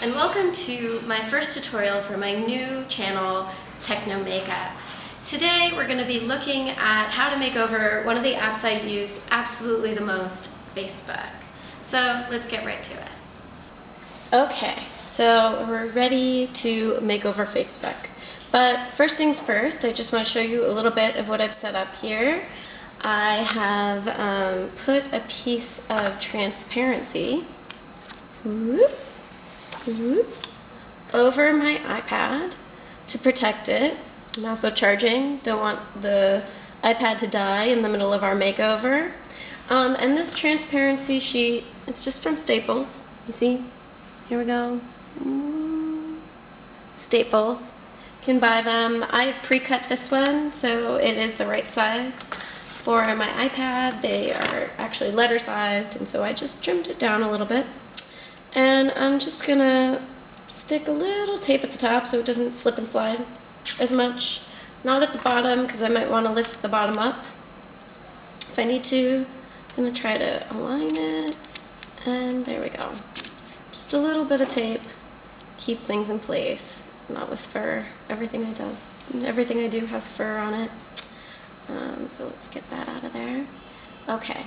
and welcome to my first tutorial for my new channel, Techno Makeup. Today we're going to be looking at how to make over one of the apps I use absolutely the most, Facebook. So let's get right to it. Okay, so we're ready to make over Facebook. But first things first, I just want to show you a little bit of what I've set up here. I have put a piece of transparency over my iPad to protect it. I'm also charging, don't want the iPad to die in the middle of our makeover. And this transparency sheet, it's just from Staples. You see? Here we go. Staples. You can buy them. I've pre-cut this one, so it is the right size. For my iPad, they are actually letter sized, and so I just trimmed it down a little bit. And I'm just gonna stick a little tape at the top so it doesn't slip and slide as much. Not at the bottom, because I might want to lift the bottom up if I need to. I'm gonna try to align it, and there we go. Just a little bit of tape, keep things in place. Not with fur. Everything I do has fur on it. So let's get that out of there. Okay.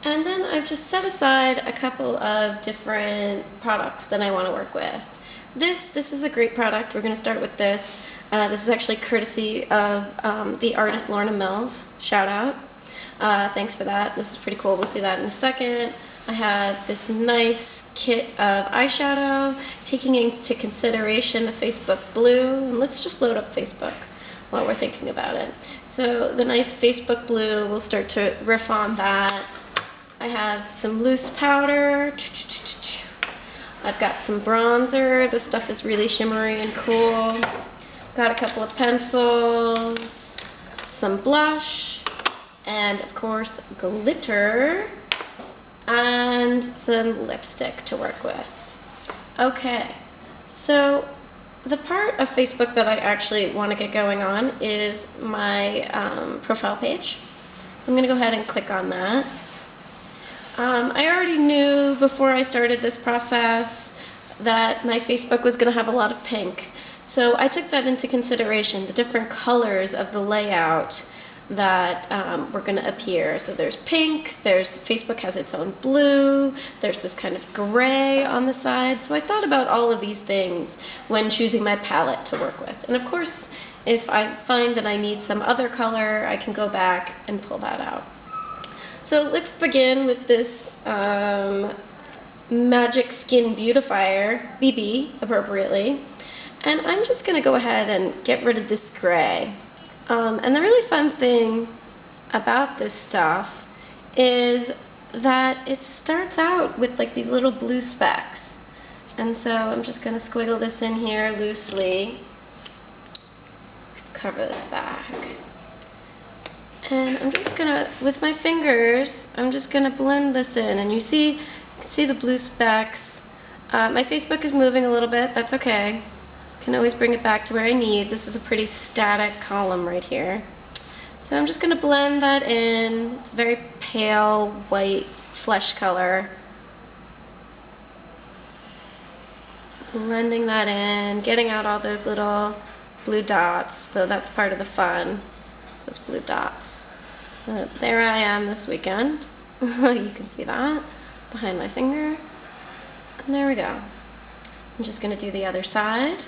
And then I've just set aside a couple of different products that I want to work with. This is a great product. We're going to start with this. This is actually courtesy of the artist Lorna Mills. Shout out. Thanks for that. This is pretty cool. We'll see that in a second. I have this nice kit of eyeshadow, taking into consideration the Facebook Blue. And let's just load up Facebook while we're thinking about it. So the nice Facebook Blue, we'll start to riff on that. I have some loose powder. I've got some bronzer. This stuff is really shimmery and cool. Got a couple of pencils, some blush, and of course glitter, and some lipstick to work with. Okay, so the part of Facebook that I actually want to get going on is my profile page. So I'm going to go ahead and click on that. I already knew before I started this process that my Facebook was going to have a lot of pink. So I took that into consideration, the different colors of the layout that were going to appear. So there's pink, Facebook has its own blue, there's this kind of gray on the side. So I thought about all of these things when choosing my palette to work with. And of course, if I find that I need some other color, I can go back and pull that out. So let's begin with this Magic Skin Beautifier, BB, appropriately. And I'm just going to go ahead and get rid of this gray. And the really fun thing about this stuff is that it starts out with like these little blue specks. And so I'm just going to squiggle this in here loosely. Cover this back. And I'm just gonna, with my fingers, I'm just gonna blend this in. And you can see the blue specks. My Facebook is moving a little bit, that's okay. Can always bring it back to where I need. This is a pretty static column right here. So I'm just gonna blend that in. It's a very pale white flesh color. Blending that in, getting out all those little blue dots, though that's part of the fun. Those blue dots. There I am this weekend. You can see that behind my finger. And there we go. I'm just going to do the other side.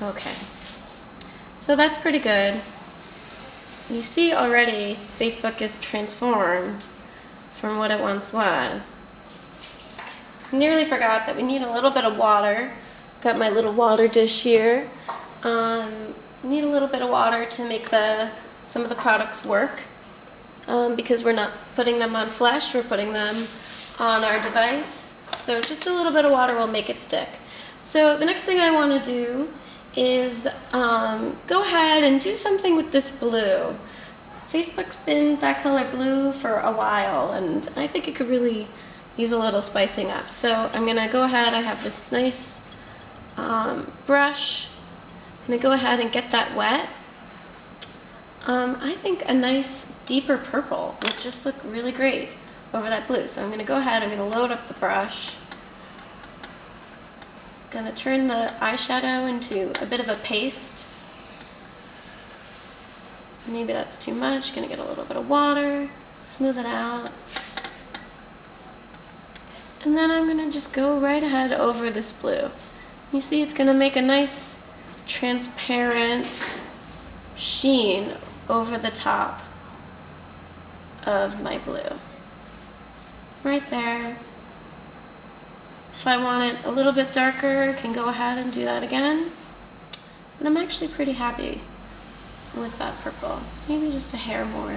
Okay. So that's pretty good. You see already Facebook is transformed from what it once was. Nearly forgot that we need a little bit of water. Got my little water dish here. Need a little bit of water to make some of the products work because we're not putting them on flesh, we're putting them on our device. So just a little bit of water will make it stick. So the next thing I want to do is go ahead and do something with this blue. Facebook's been that color blue for a while, and I think it could really use a little spicing up. So I'm going to go ahead, I have this nice brush. I'm going to go ahead and get that wet. I think a nice deeper purple would just look really great over that blue. So I'm going to go ahead, I'm going to load up the brush. Gonna turn the eyeshadow into a bit of a paste. Maybe that's too much. Gonna get a little bit of water, smooth it out. And then I'm gonna just go right ahead over this blue. You see it's gonna make a nice transparent sheen over the top of my blue. Right there. If I want it a little bit darker, I can go ahead and do that again. But I'm actually pretty happy with that purple. Maybe just a hair more.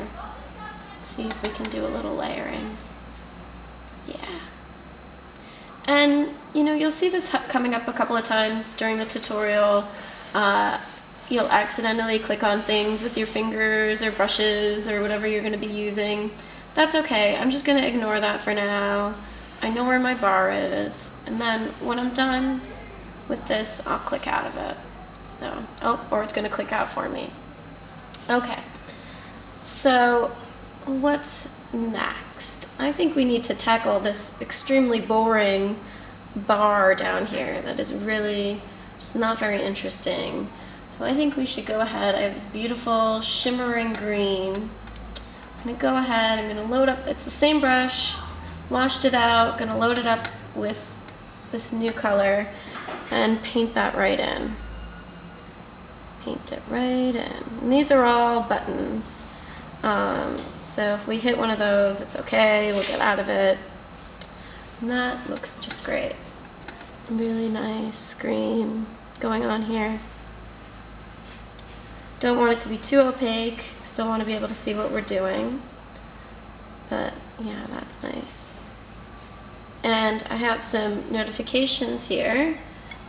See if we can do a little layering. Yeah. And you know, you'll see this coming up a couple of times during the tutorial. You'll accidentally click on things with your fingers or brushes or whatever you're going to be using. That's okay. I'm just going to ignore that for now. I know where my bar is. And then when I'm done with this, I'll click out of it. So, oh, or it's going to click out for me. Okay. So, what's next? I think we need to tackle this extremely boring bar down here that is really just not very interesting. So I think we should go ahead. I have this beautiful shimmering green. I'm going to go ahead, I'm going to load up, it's the same brush, washed it out, going to load it up with this new color and paint that right in. Paint it right in. And these are all buttons. So if we hit one of those, it's okay, we'll get out of it. And that looks just great. Really nice green going on here. Don't want it to be too opaque, still want to be able to see what we're doing. But yeah, that's nice. And I have some notifications here,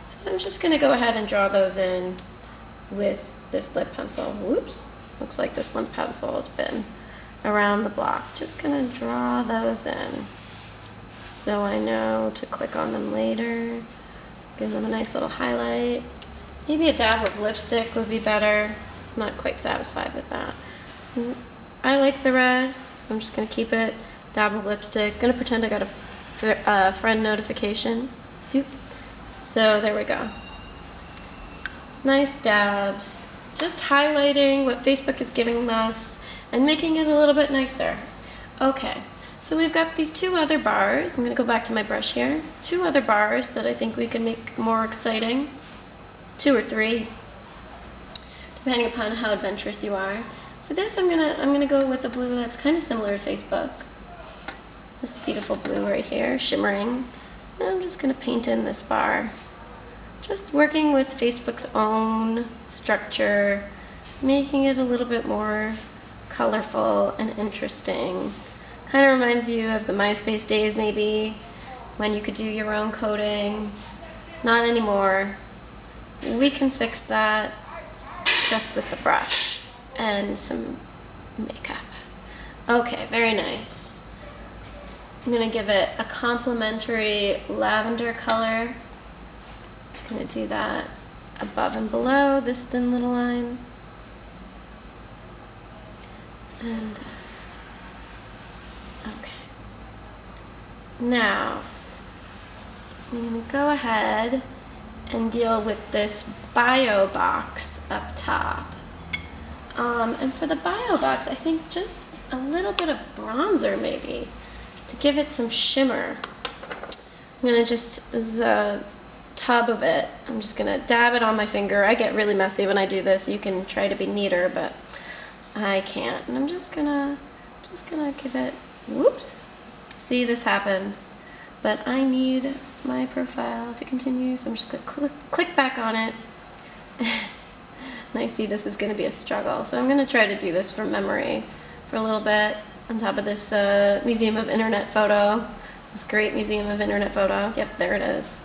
so I'm just going to go ahead and draw those in with this lip pencil. Whoops, looks like this lip pencil has been around the block. Just going to draw those in so I know to click on them later. Give them a nice little highlight. Maybe a dab of lipstick would be better. I'm not quite satisfied with that. I like the red, so I'm just going to keep it. Dab of lipstick. Going to pretend I got a friend notification. Doop. So there we go. Nice dabs. Just highlighting what Facebook is giving us and making it a little bit nicer. Okay, so we've got these two other bars. I'm going to go back to my brush here. Two other bars that I think we can make more exciting. 2 or 3. Depending upon how adventurous you are. For this, I'm gonna go with a blue that's kind of similar to Facebook. This beautiful blue right here, shimmering. And I'm just gonna paint in this bar. Just working with Facebook's own structure, making it a little bit more colorful and interesting. Kind of reminds you of the MySpace days, maybe, when you could do your own coding. Not anymore. We can fix that just with the brush and some makeup. Okay, very nice. I'm gonna give it a complementary lavender color. Just gonna do that above and below this thin little line. And this. Okay. Now, I'm gonna go ahead and deal with this bio box up top. And for the bio box, I think just a little bit of bronzer maybe to give it some shimmer. I'm gonna just, this is a tub of it, I'm just gonna dab it on my finger. I get really messy when I do this. You can try to be neater, but I can't. And I'm just gonna give it, whoops. See, this happens. But I need my profile to continue, so I'm just gonna click back on it. And I see this is gonna be a struggle. So I'm gonna try to do this from memory for a little bit on top of this Museum of Internet photo. This great Museum of Internet photo. Yep, there it is.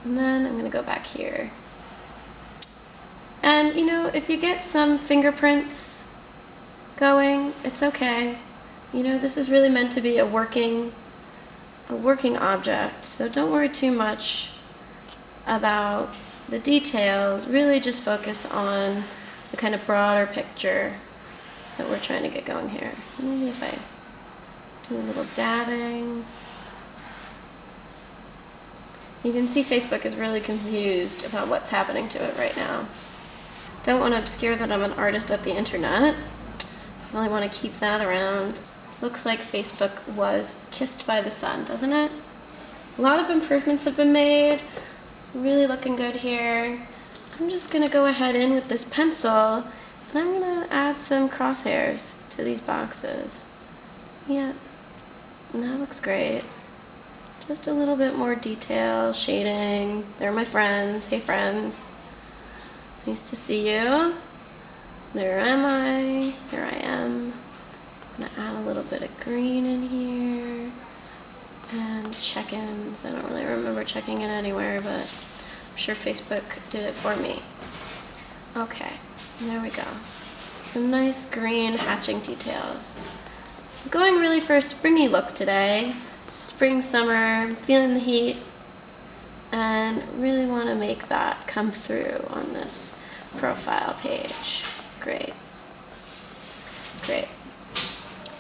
And then I'm gonna go back here. And you know, if you get some fingerprints going, it's okay. You know, this is really meant to be a working object, so don't worry too much about the details. Really just focus on the kind of broader picture that we're trying to get going here. Maybe if I do a little dabbing. You can see Facebook is really confused about what's happening to it right now. Don't want to obscure that I'm an artist of the internet. Really want to keep that around. Looks like Facebook was kissed by the sun, doesn't it? A lot of improvements have been made. Really looking good here. I'm just going to go ahead in with this pencil, and I'm going to add some crosshairs to these boxes. Yeah, that looks great. Just a little bit more detail, shading. They're my friends. Hey friends. Nice to see you. There am I. Here I am. I'm going to add a little bit of green in here. And check-ins. I don't really remember checking in anywhere, but I'm sure Facebook did it for me. Okay, there we go. Some nice green hatching details. I'm going really for a springy look today. Spring, summer, feeling the heat, and really want to make that come through on this profile page. Great. Great.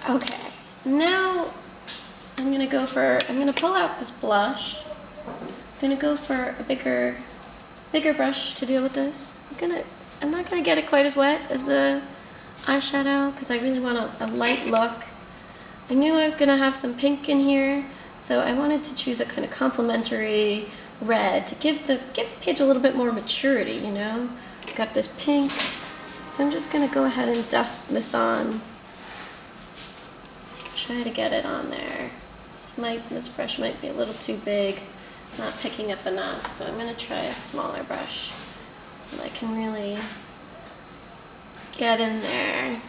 Okay, now I'm going to pull out this blush. I'm going to go for a bigger brush to deal with this. I'm not going to get it quite as wet as the eyeshadow because I really want a light look. I knew I was going to have some pink in here, so I wanted to choose a kind of complementary red to give the page a little bit more maturity, you know? Got this pink, so I'm just going to go ahead and dust this on. Try to get it on there. This brush might be a little too big, not picking up enough, so I'm going to try a smaller brush that I can really get in there.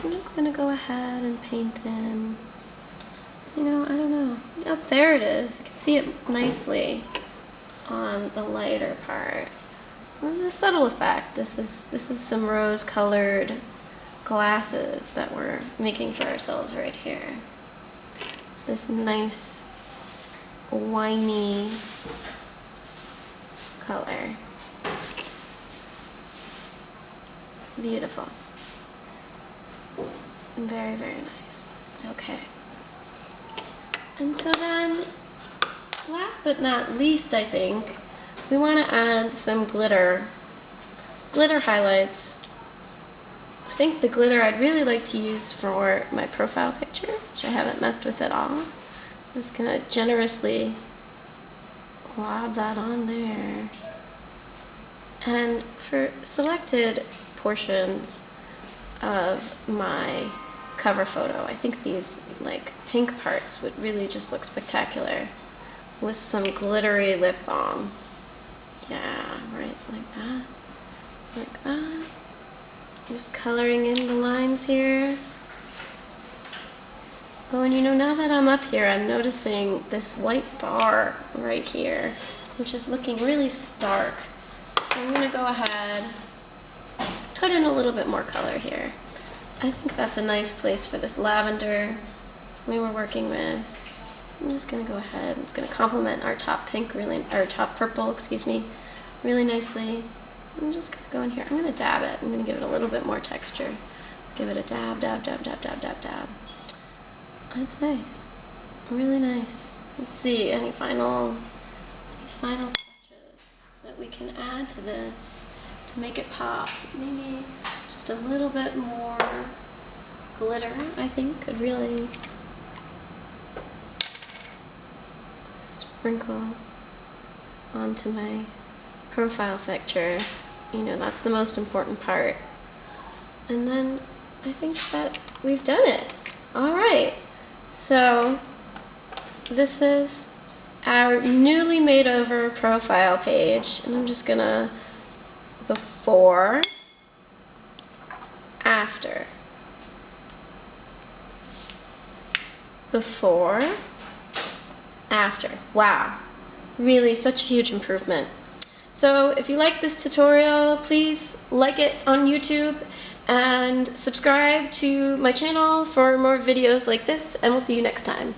I'm just going to go ahead and paint in, you know, I don't know. Up there it is. You can see it nicely on the lighter part. This is a subtle effect. This is some rose-colored glasses that we're making for ourselves right here. This nice, winey color. Beautiful. Very, very nice. Okay. And so then, last but not least, I think, we want to add some glitter highlights. I think the glitter I'd really like to use for my profile picture, which I haven't messed with at all. I'm just going to generously lob that on there. And for selected portions of my cover photo, I think these like pink parts would really just look spectacular with some glittery lip balm. Yeah, right, like that. Like that. Just coloring in the lines here. Oh, and you know, now that I'm up here, I'm noticing this white bar right here, which is looking really stark. So I'm going to go ahead, put in a little bit more color here. I think that's a nice place for this lavender we were working with. I'm just going to go ahead, it's going to complement our top pink, our top purple, excuse me, really nicely. I'm just going to go in here. I'm going to dab it. I'm going to give it a little bit more texture. Give it a dab, dab, dab, dab, dab, dab, dab. That's nice. Really nice. Let's see, any final touches that we can add to this to make it pop. Maybe just a little bit more glitter, I think, could really sprinkle onto my profile picture. You know, that's the most important part. And then I think that we've done it. All right. So this is our newly made over profile page, and I'm just gonna before, after. Before, after. Wow. Really such a huge improvement. So if you like this tutorial, please like it on YouTube and subscribe to my channel for more videos like this, and we'll see you next time.